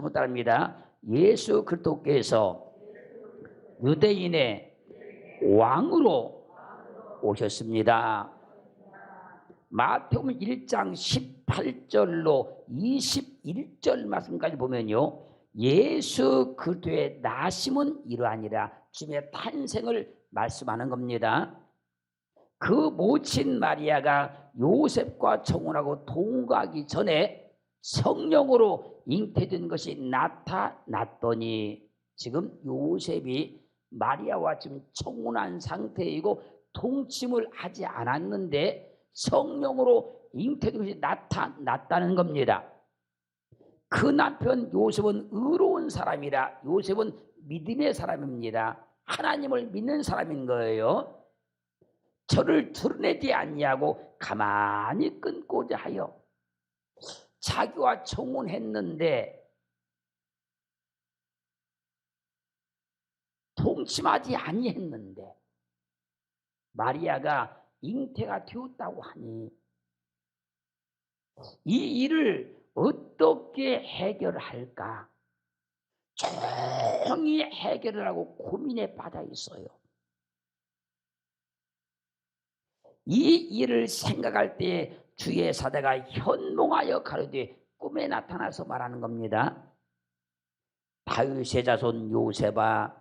그분 따릅니다. 예수 그리스도께서 유대인의 왕으로 오셨습니다. 마태복음 1장 18절로 21절 말씀까지 보면요, 예수 그리스도의 나심은 이러하니라, 주님의 탄생을 말씀하는 겁니다. 그 모친 마리아가 요셉과 청혼하고 동거하기 전에 성령으로 잉태된 것이 나타났더니, 지금 요셉이 마리아와 지금 청혼한 상태이고 동침을 하지 않았는데 성령으로 잉태된 것이 나타났다는 겁니다. 그 남편 요셉은 의로운 사람이라, 요셉은 믿음의 사람입니다. 하나님을 믿는 사람인 거예요. 저를 드러내지 아니하고 가만히 끊고자 하여 자기와 청혼했는데 동침하지 아니했는데 마리아가 잉태가 되었다고 하니 이 일을 어떻게 해결할까 조용히 해결을 하고 고민에 빠져 있어요. 이 일을 생각할 때 주의 사자가 현몽하여 가로되, 꿈에 나타나서 말하는 겁니다. 다윗의 자손 요셉아,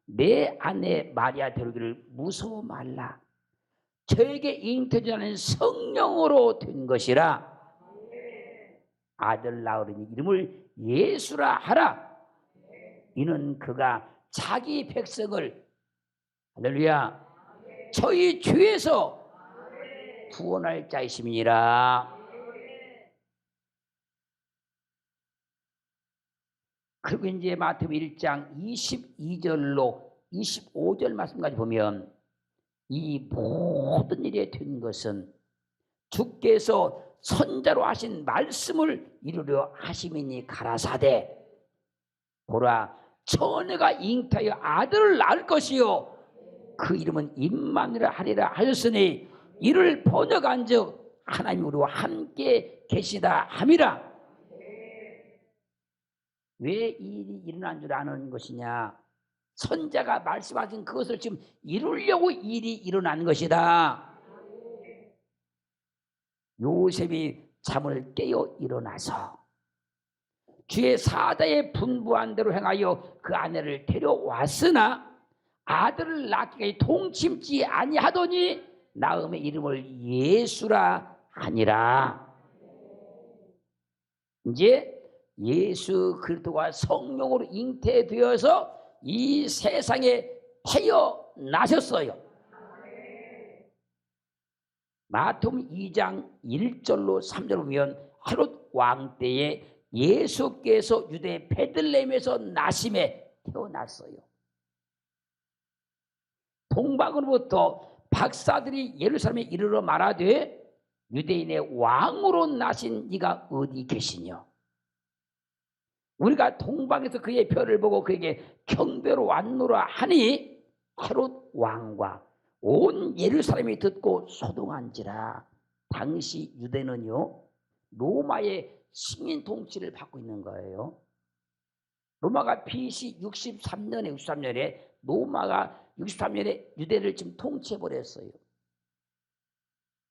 내 아내 마리아 데려오기를 무서워 말라. 저에게 잉태되지 않은 성령으로 된 것이라. 아들 낳으리니 이름을 예수라 하라. 이는 그가 자기 백성을, 할렐루야, 저희 죄에서 구원할 자이심이니라. 그리고 이제 마태복음 1장 22절로 25절 말씀까지 보면 이 모든 일에 된 것은 주께서 선자로 하신 말씀을 이루려 하심이니 가라사대, 보라, 처녀가 잉태하여 아들을 낳을 것이요 그 이름은 임마누엘 하리라 하셨으니 이를 번역한즉 하나님 우리와 함께 계시다 함이라. 왜 이 일이 일어난 줄 아는 것이냐? 선자가 말씀하신 그것을 지금 이루려고 일이 일어난 것이다. 요셉이 잠을 깨어 일어나서 주의 사자의 분부한 대로 행하여 그 아내를 데려왔으나 아들을 낳기까지 동침지 아니하더니 나음의 이름을 예수라 하니라. 이제 예수 그리스도가 성령으로 잉태되어서 이 세상에 태어나셨어요. 마태복음 2장 1절로 3절 보면 헤롯 왕 때에 예수께서 유대 베들레헴에서 나심에 태어났어요. 동방으로부터 박사들이 예루살렘에 이르러 말하되 유대인의 왕으로 나신 네가 어디 계시냐? 우리가 동방에서 그의 별을 보고 그에게 경배로 왔노라 하니 헤롯 왕과 온 예루살렘이 듣고 소동한지라. 당시 유대는요, 로마의 식민 통치를 받고 있는 거예요. 로마가 BC 63년에 로마가 63년에 유대를 지금 통치해버렸어요.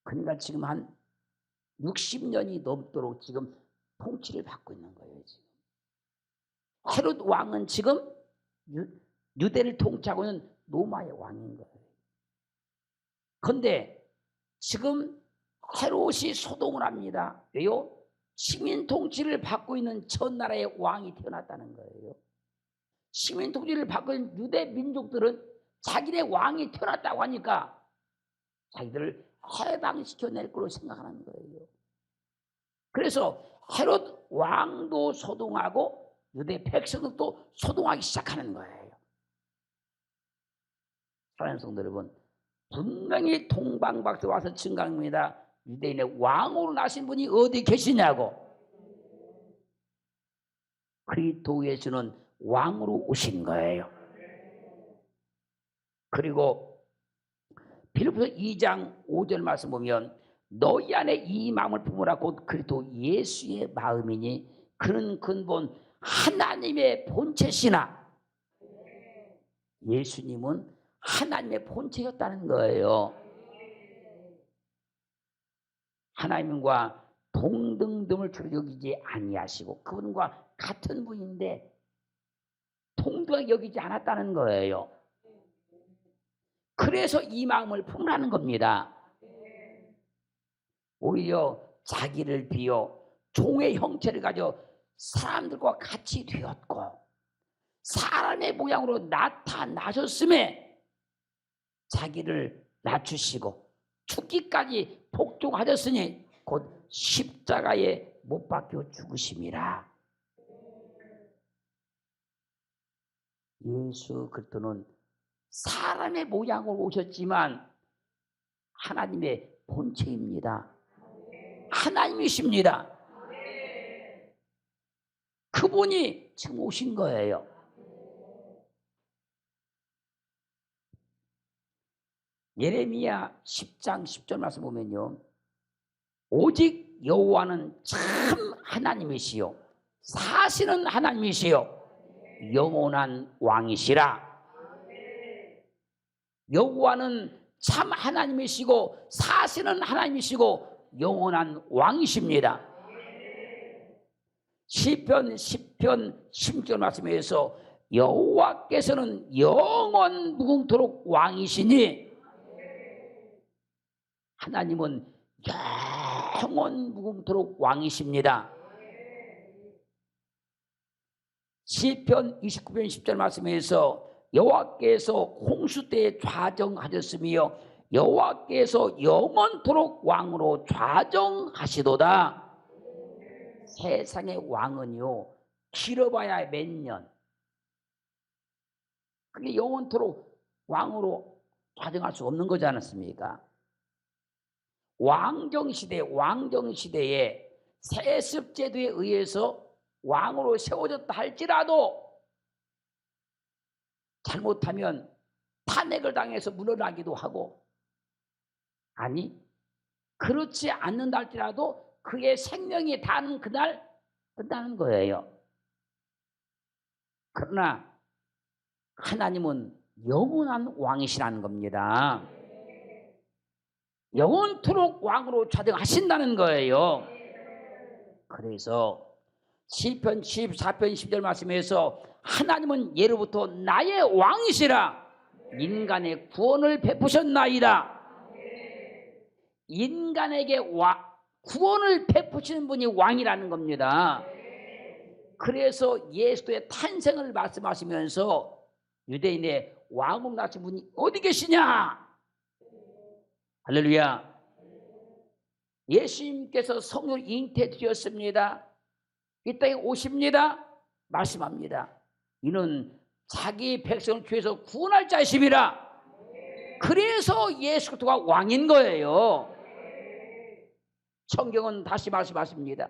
그러니까 지금 한 60년이 넘도록 지금 통치를 받고 있는 거예요. 지금 헤롯 왕은 지금 유대를 통치하고 있는 로마의 왕인 거예요. 그런데 지금 헤롯이 소동을 합니다. 왜요? 식민 통치를 받고 있는 전 나라의 왕이 태어났다는 거예요. 식민 통치를 받고 있는 유대 민족들은 자기네 왕이 태어났다고 하니까 자기들을 해방시켜낼 거로 생각하는 거예요. 그래서 헤롯 왕도 소동하고 유대 백성도 소동하기 시작하는 거예요. 사랑하는 성도 여러분, 분명히 동방박사 와서 증강합니다. 유대인의 왕으로 나신 분이 어디 계시냐고. 그리스도 예수는 왕으로 오신 거예요. 그리고 빌립보서 2장 5절 말씀 보면 너희 안에 이 마음을 품으라 곧 그리스도 예수의 마음이니 그는 근본 하나님의 본체시나 예수님은 하나님의 본체였다는 거예요. 하나님과 동등됨을 주로 여기지 아니하시고 그분과 같은 분인데 동등하게 여기지 않았다는 거예요. 그래서 이 마음을 품으라는 겁니다. 오히려 자기를 비워 종의 형체를 가져 사람들과 같이 되었고 사람의 모양으로 나타나셨음에 자기를 낮추시고 죽기까지 복종하셨으니 곧 십자가에 못 박혀 죽으심이라. 예수 그리스도는 사람의 모양으로 오셨지만 하나님의 본체입니다. 하나님이십니다. 그분이 지금 오신 거예요. 예레미야 10장 10절 말씀 보면요, 오직 여호와는 참 하나님이시요 사실은 하나님이시요 영원한 왕이시라. 여호와는 참 하나님이시고 사실은 하나님이시고 영원한 왕이십니다. 시편 10편 10절 말씀에서 여호와께서는 영원 무궁토록 왕이시니 하나님은 영원 무궁토록 왕이십니다. 시편 29편 10절 말씀에서 여호와께서 홍수 때에 좌정하셨으며 여호와께서 영원토록 왕으로 좌정하시도다. 세상의 왕은요 길어봐야 몇 년, 그게 영원토록 왕으로 좌정할 수 없는 거지 않습니까? 왕정시대에 세습제도에 의해서 왕으로 세워졌다 할지라도 잘못하면 탄핵을 당해서 물러나기도 하고, 아니 그렇지 않는다 할지라도 그의 생명이 닿는 그날 끝나는 거예요. 그러나 하나님은 영원한 왕이시라는 겁니다. 영원토록 왕으로 좌정하신다는 거예요. 그래서 시편 14편 10절 말씀에서 하나님은 예로부터 나의 왕이시라 인간의 구원을 베푸셨나이다. 인간에게 구원을 베푸시는 분이 왕이라는 겁니다. 그래서 예수의 탄생을 말씀하시면서 유대인의 왕으로 나신 분이 어디 계시냐? 할렐루야. 예수님께서 성령을 잉태되었습니다. 이 땅에 오십니다. 말씀합니다. 이는 자기 백성을 죄에서 구원할 자이심이라. 그래서 예수 그리스도가 왕인 거예요. 성경은 다시 말씀하십니다.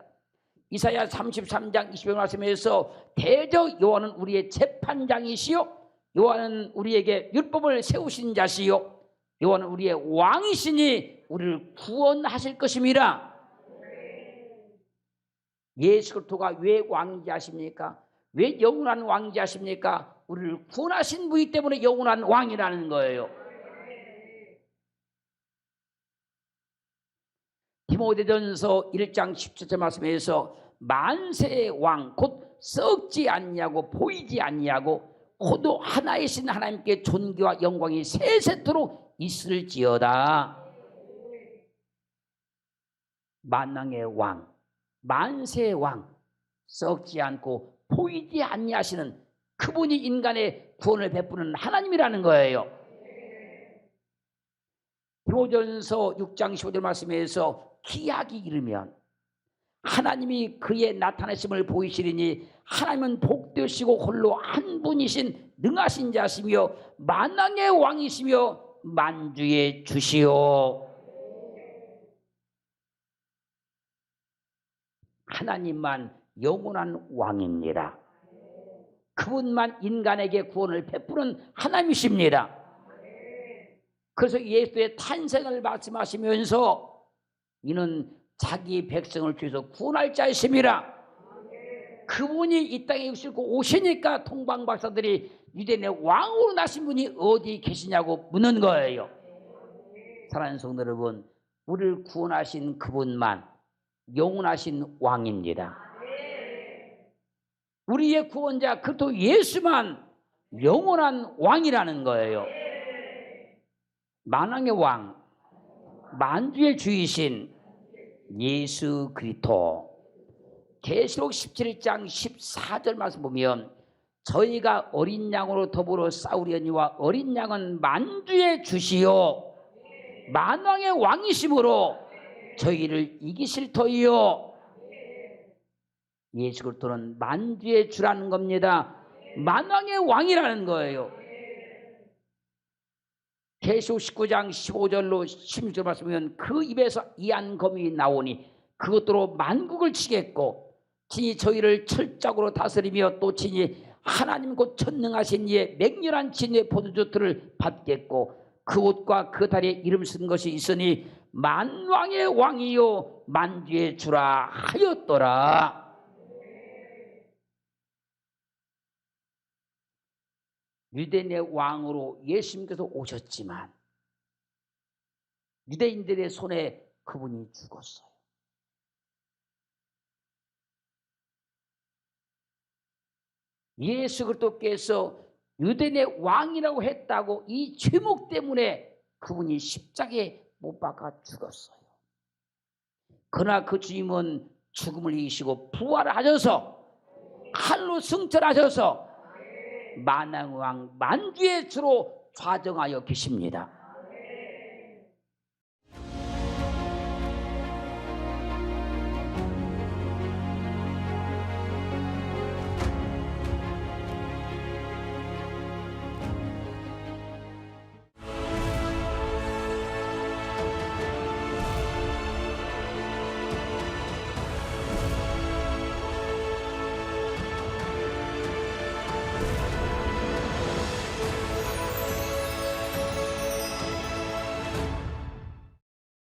이사야 33장 20절 말씀에서 대적 여호와는 우리의 재판장이시요 여호와는 우리에게 율법을 세우신 자시요 여호와는 우리의 왕이시니 우리를 구원하실 것임이라. 예수 그리스도가 왜 왕인지 아십니까? 왜 영원한 왕인지 아십니까? 우리를 구원하신 분이기 때문에 영원한 왕이라는 거예요. 디모데전서 1장 17절 말씀에서 만세의 왕 곧 썩지 않냐고 보이지 않냐고 고도 하나이신 하나님께 존귀와 영광이 세세토록 있을지어다. 만왕의 왕, 만세의 왕, 썩지 않고 보이지 아니하시는 그분이 인간의 구원을 베푸는 하나님이라는 거예요. 디모데전서 6장 15절 말씀에서 기약이 이르면 하나님이 그의 나타나심을 보이시리니 하나님은 복되시고 홀로 한 분이신 능하신 자시며 만왕의 왕이시며 만주의 주시오. 하나님만 영원한 왕입니다. 그분만 인간에게 구원을 베푸는 하나님이십니다. 그래서 예수의 탄생을 말씀하시면서 이는 자기 백성을 주셔서 구원할 자이심이라. 그분이 이 땅에 오시니까 통방 박사들이 유대인의 왕으로 나신 분이 어디 계시냐고 묻는 거예요. 사랑하는 성도 여러분, 우리를 구원하신 그분만 영원하신 왕입니다. 우리의 구원자 그리스도 예수만 영원한 왕이라는 거예요. 만왕의 왕, 만주의 주이신 예수 그리스도. 계시록 17장 14절 말씀 보면 저희가 어린 양으로 더불어 싸우려니와 어린 양은 만주의 주시요 만왕의 왕이심으로 저희를 이기실 터이요. 예수 그리스도는 만주의 주라는 겁니다. 만왕의 왕이라는 거예요. 계시록 19장 15절로 16절 말씀하면 그 입에서 이한 검이 나오니 그것으로 만국을 치겠고 진이 저희를 철작으로 다스리며 또 진이 하나님 곧 전능하신 이의 맹렬한 진의 포도주들을 받겠고 그 옷과 그 다리에 이름 쓴 것이 있으니 만왕의 왕이요 만주의 주라 하였더라. 유대인의 왕으로 예수님께서 오셨지만 유대인들의 손에 그분이 죽었어요. 예수 그리스도께서 유대인의 왕이라고 했다고 이 죄목 때문에 그분이 십자가에 못 박아 죽었어요. 그러나 그 주님은 죽음을 이기시고 부활하셔서 하늘로 승천하셔서 만왕왕 만주의 주로 좌정하여 계십니다.